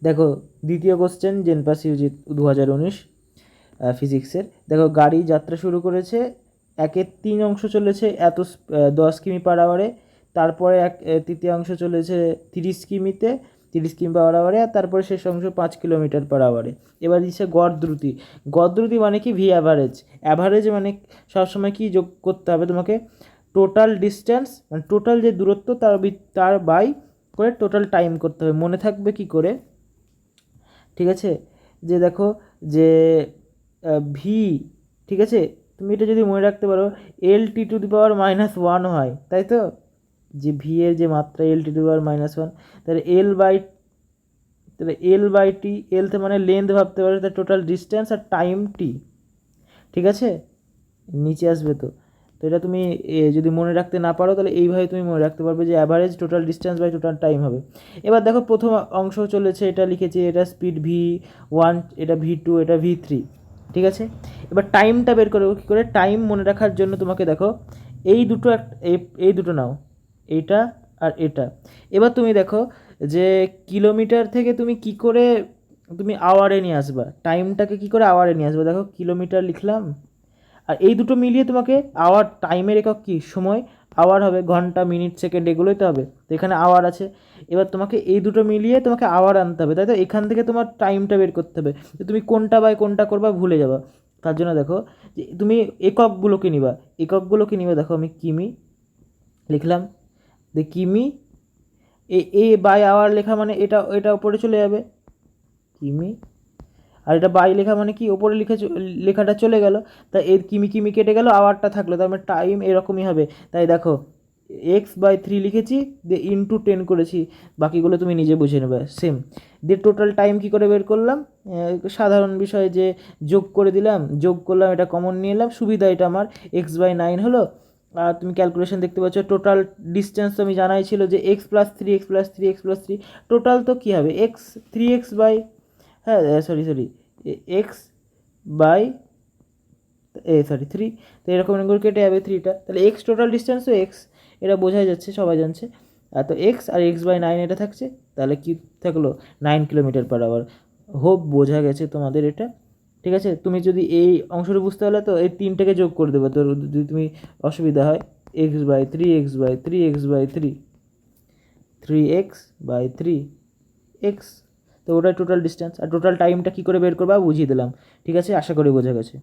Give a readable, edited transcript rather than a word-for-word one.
দেখো দ্বিতীয় question জেনপাস Yuji 2019 ফিজিক্সের। দেখো গাড়ি যাত্রা শুরু করেছে, একের 3 অংশ চলেছে 10 কিমি পার আওয়ারে, তারপরে তৃতীয়াংশ চলেছে 30 কিমিতে, 30 কিমি পার আওয়ারে, আর তারপরে শেষ অংশ 5 কিলোমিটার পার আওয়ারে। এবার দিচ্ছে গড় দ্রুতি। গড় দ্রুতি মানে কি? V average. অ্যাভারেজ মানে সবসময় কি যোগ করতে হবে তোমাকে? টোটাল ডিস্টেন্স মানে টোটাল যে দূরত্ব তার বাই করে টোটাল টাইম করতে হবে। মনে থাকবে কি করে? ঠিক আছে, যে দেখো যে ভি, ঠিক আছে, তুমি এটা যদি মনে রাখতে পারো, L t⁻⁻1 হয়, তাই তো? যে ভি এর যে মাত্রা L t⁻⁻1, তাহলে L/T, এলতে মানে লেন্থ ভাবতে পারো, তার টোটাল ডিস্টেন্স আর টাইম টি। ঠিক আছে, নিচে আসবে তো। তো এটা তুমি যদি মনে রাখতে না পারো তাহলে এইভাবে তুমি মনে রাখতে পারবে যে average total distance by total time হবে। এবার দেখো প্রথম অংশ চলেছে, এটা লিখেছি, এটা স্পিড V1, এটা V2, এটা V3। ঠিক আছে, এবার টাইমটা বের করবো কী করে? টাইম মনে রাখার জন্য তোমাকে দেখো এই দুটো নাও, এইটা আর এটা। এবার তুমি দেখো যে কিলোমিটার থেকে তুমি কি করে তুমি আওয়ারে নিয়ে আসবা, টাইমটাকে কি করে আওয়ারে নিয়ে আসবা। দেখো কিলোমিটার লিখলাম, আর এই দুটো মিলিয়ে তোমাকে আওয়ার, টাইমের একক কি? সময়। আওয়ার হবে ঘন্টা, মিনিট, সেকেন্ড, এগুলোই তো হবে। তো এখানে আওয়ার আছে, এবার তোমাকে এই দুটো মিলিয়ে তোমাকে আওয়ার আনতে হবে, তাই তো? এখান থেকে তোমার টাইমটা বের করতে হবে। তো তুমি কোনটা বাই কোনটা করবা ভুলে যাবা। তার জন্য দেখো যে তুমি এককগুলোকে নিবা। দেখো আমি কিমি লিখলাম, কিমি, এ বাই আওয়ার লেখা মানে এটা এটা উপরে চলে যাবে কিমি, আর এটা বাই লেখা মানে কি? ওপরে লেখাটা চলে গেল। তাই এর কিমি কিমি কেটে গেল, আওয়ারটা থাকলো, তার মানে টাইম এরকমই হবে। তাই দেখো x/3 লিখেছি, দিয়ে ইন্টু 10 করেছি, বাকিগুলো তুমি নিজে বুঝে নেবে। সেম দিয়ে টোটাল টাইম কি করে বের করলাম? সাধারণ বিষয় যে যোগ করে দিলাম, যোগ করলাম, এটা কমন নিয়ে এলাম, সুবিধা এটা আমার। x/9 হলো। আর তুমি ক্যালকুলেশন দেখতে পাচ্ছ, টোটাল ডিস্টেন্স তো আমি জানাই ছিল যে x+3 টোটাল তো কী হবে? 3x বাই, হ্যাঁ সরি এক্স বাই 3, তো এরকম করে কেটে যাবে 3টা, তাহলে এক্স টোটাল ডিস্টেন্সও এক্স, এটা বোঝাই যাচ্ছে, সবাই জানছে। আর তো এক্স আর x/9 এটা থাকছে, তাহলে কি থাকলো? 9 কিলোমিটার পার আওয়ার। হোপ বোঝা গেছে তোমাদের এটা। ঠিক আছে, তুমি যদি এই অংশটা বুঝতে পারলে তো এই তিনটাকে যোগ করে দেবে। তো যদি তুমি অসুবিধা হয়, x/3 x/3 x/3 3x/3 x, তো ওটাই টোটাল ডিস্টেন্স। আর টোটাল টাইমটা কী করে বের করবা বুঝিয়ে দিলাম। ঠিক আছে, আশা করি বোঝা গেছে।